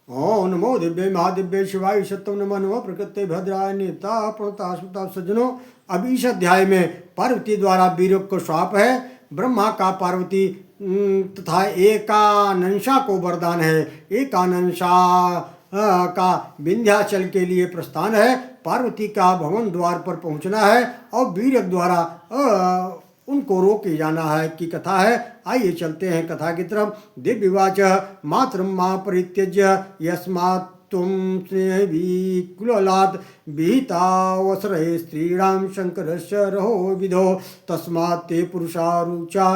ओम नमो दिव्य महादिव्य शिवाय सत्यम नमः नमः प्रकृति भद्राय नेता प्रणता स्मृता सज्जनों। अब इस अध्याय में पार्वती द्वारा वीर्य को श्राप है। ब्रह्मा का पार्वती तथा एकानंशा को वरदान है। एकानंशा का विंध्याचल के लिए प्रस्थान है। पार्वती का भवन द्वार पर पहुंचना है और वीर्य द्वारा उनको रोके जाना है की कथा है। आइए चलते हैं कथा की तरफ। दिव्यवाच मातरम मां परित्यज्य यस्मात् तुम स्नेहविकुलात् विहितावसरे स्त्रीणां शंकरस्य रहो विधो तस्मात् ते पुरुषारुचा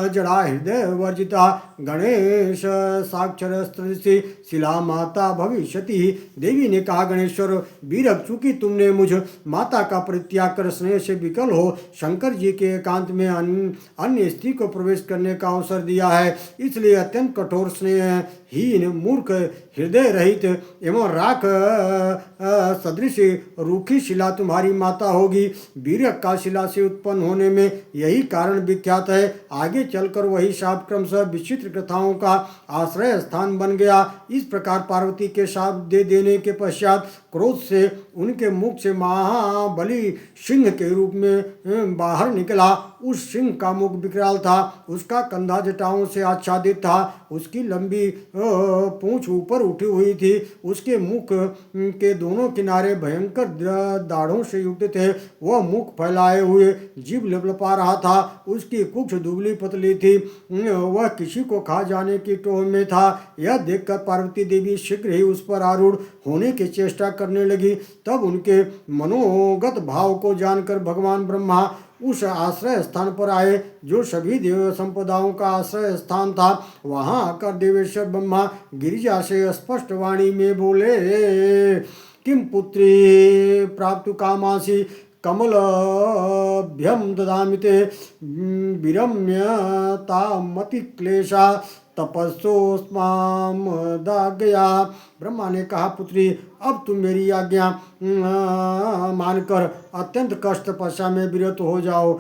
जड़ा हृदय वर्जिता गणेश साक्षरस्त्री शिला माता भविष्यति। देवी ने कहा, गणेश्वर वीरक, चूंकि तुमने मुझ माता का परित्याग कर स्नेह से विकल हो शंकर जी के एकांत में अन्य स्त्री को प्रवेश करने का अवसर दिया है, इसलिए अत्यंत कठोर स्नेहहीन मूर्ख हृदय रहित एवं राख सदृश रूखी शिला तुम्हारी माता होगी। वीरक का शिला से उत्पन्न होने में यही कारण विख्यात है। आगे चलकर वही शाप क्रमशः विचित्र कथाओं का आश्रय स्थान बन गया। इस प्रकार पार्वती के शाप दे देने के पश्चात क्रोध से उनके मुख से महाबली सिंह के रूप में बाहर निकला। उस सिंह का मुख विकराल था, उसका कंधा जटाओं से आच्छादित था, उसकी लंबी पूंछ ऊपर उठी हुई थी, उसके मुख के दोनों किनारे भयंकर दाढ़ों से युक्त थे। वह मुख फैलाए हुए जीभ लपलपा रहा था, उसकी कुछ दुबली पतली थी, वह किसी को खा जाने की टोह में था। यह देखकर पार्वती देवी शीघ्र ही उस पर आरूढ़ होने की चेष्टा करने लगी। तब उनके मनोगत भाव को जानकर भगवान ब्रह्मा उस आश्रय स्थान पर आए जो सभी देव संपदाओं का आश्रय स्थान था। वहां आकर देवेश्वर ब्रह्मा गिरिजा से स्पष्ट वाणी में बोले, किम पुत्री प्राप्तु कामासी कमलभ्यम ददामि ते विरम्यतामति क्लेशा तपस्सोस्माम दागया। ब्रह्मा ने कहा, पुत्री, अब तुम मेरी आज्ञा मानकर अत्यंत कष्ट तपस्या में विरत हो जाओ।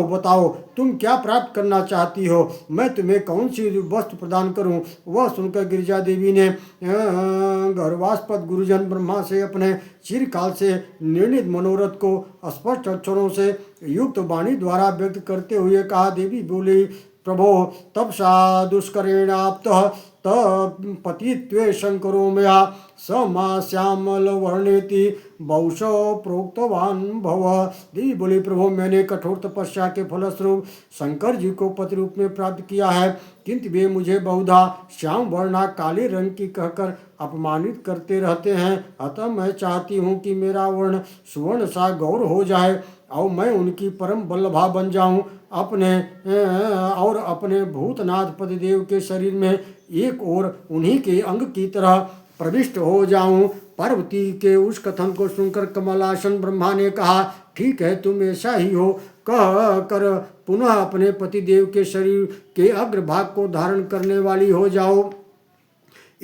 बताओ तुम क्या प्राप्त करना चाहती हो, मैं तुम्हें कौन सी वस्तु प्रदान करूं। वह सुनकर गिरिजा देवी ने गर्वास्पद गुरुजन ब्रह्मा से अपने चिरकाल से निर्णित मनोरथ को स्पष्ट अक्षरों से युक्त वाणी द्वारा व्यक्त करते हुए कहा। देवी बोली, प्रभो, तपसा दुष्करेणाप्तः पतित्वे शंकरो मया स मा श्यामल वर्णेति बहुशो प्रोक्तवान भव। देवी बोली, प्रभु, मैंने कठोर तपस्या के फलस्वरूप शंकर जी को पति रूप में प्राप्त किया है, किंतु वे मुझे बहुधा श्याम वर्णा काले रंग की कहकर अपमानित करते रहते हैं। अतः मैं चाहती हूँ कि मेरा वर्ण सुवर्ण सा गौर हो जाए और मैं उनकी परम बल्लभा बन जाऊँ, अपने भूतनाथ पतिदेव के शरीर में एक और उन्हीं के अंग की तरह प्रविष्ट हो जाऊं। पार्वती के उस कथन को सुनकर कमलासन ब्रह्मा ने कहा, ठीक है, तुम ऐसा ही हो। कह कर पुनः अपने पतिदेव के शरीर के अग्रभाग को धारण करने वाली हो जाओ।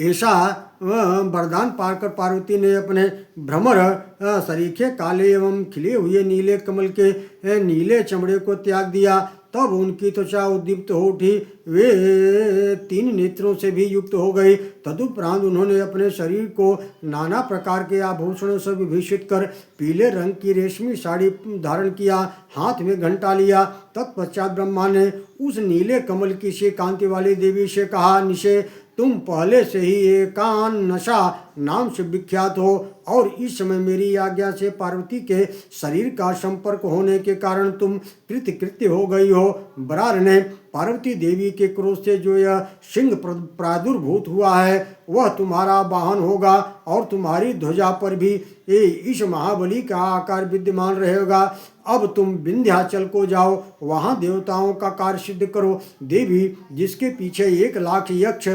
ऐसा वरदान पाकर पार्वती ने अपने भ्रमर सरीखे काले एवं खिले हुए नीले कमल के नीले चमड़े को त्याग दिया। तब उनकी त्वचा उद्दीप्त हो उठी, वे 3 नेत्रों से भी युक्त हो गई। तदुपरांत उन्होंने अपने शरीर को नाना प्रकार के आभूषणों से विभूषित कर पीले रंग की रेशमी साड़ी धारण किया, हाथ में घंटा लिया। तत्पश्चात ब्रह्मा ने उस नीले कमल की से कांति वाली देवी से कहा, निशे, तुम पहले से ही एकानशा नाम से विख्यात हो और इस समय मेरी आज्ञा से पार्वती के शरीर का संपर्क होने के कारण तुम कृतकृत्य हो गई हो। बरार ने पार्वती देवी के क्रोध से जो यह सिंह प्रादुर्भूत हुआ है वह तुम्हारा वाहन होगा और तुम्हारी ध्वजा पर भी इस महाबली का आकार विद्यमान रहेगा। अब तुम विंध्याचल को जाओ, वहाँ देवताओं का कार्य सिद्ध करो। देवी, जिसके पीछे 1 लाख यक्ष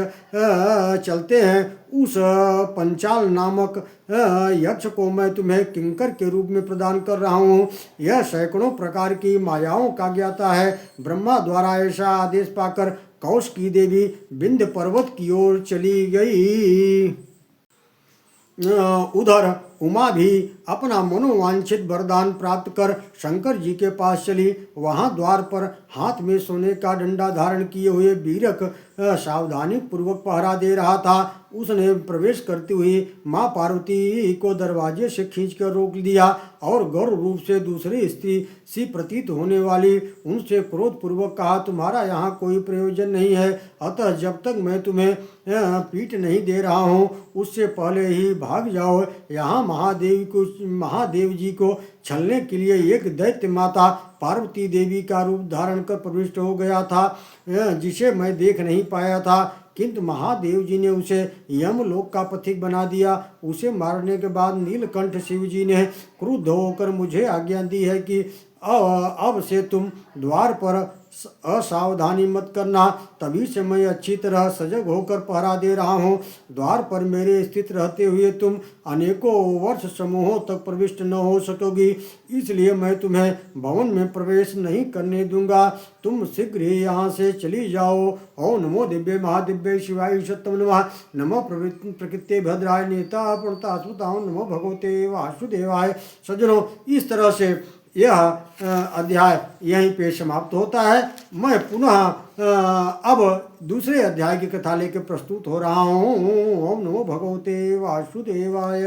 चलते हैं, उस पंचाल नामक यक्ष को मैं तुम्हें किंकर के रूप में प्रदान कर रहा हूँ। यह सैकड़ों प्रकार की मायाओं का ज्ञाता है। ब्रह्मा द्वारा ऐसा आदेश पाकर कौश की देवी विंध्य पर्वत की ओर चली गई। उधर उमा भी अपना मनोवांछित वरदान प्राप्त कर शंकर जी के पास चली। वहां द्वार पर हाथ में सोने का डंडा धारण किए हुए बीरक सावधानी पूर्वक पहरा दे रहा था। उसने प्रवेश करते हुए माँ पार्वती को दरवाजे से खींचकर रोक दिया और गौर रूप से दूसरी स्त्री सी प्रतीत होने वाली उनसे क्रोध पूर्वक कहा, तुम्हारा यहाँ कोई प्रयोजन नहीं है, अतः जब तक मैं तुम्हें पीठ नहीं दे रहा हूँ उससे पहले ही भाग जाओ। यहाँ महादेव जी को छलने के लिए एक दैत्य माता पार्वती देवी का रूप धारण कर प्रविष्ट हो गया था, जिसे मैं देख नहीं पाया था, किंतु महादेव जी ने उसे यमलोक का पथिक बना दिया। उसे मारने के बाद नीलकंठ शिव जी ने क्रुद्ध होकर मुझे आज्ञा दी है कि अब से तुम द्वार पर असावधानी मत करना। तभी से मैं अच्छी तरह सजग होकर पहरा दे रहा हूँ। द्वार पर मेरे स्थित रहते हुए तुम अनेकों वर्ष समूहों तक प्रविष्ट न हो सकोगी, इसलिए मैं तुम्हें भवन में प्रवेश नहीं करने दूंगा। तुम शीघ्र ही यहाँ से चली जाओ। ओम नमो दिव्य महादिव्य शिवाय सत्यम नमः। नमो प्रकृति भद्राय नेता प्रणता सुताओ नमो भगवते वासुदेवाय। सज्जनों, इस तरह से यह अध्याय यहीं पे समाप्त होता है। मैं पुनः अब दूसरे अध्याय की कथा लेकर प्रस्तुत हो रहा हूँ। ओम नमो भगवते वासुदेवाय।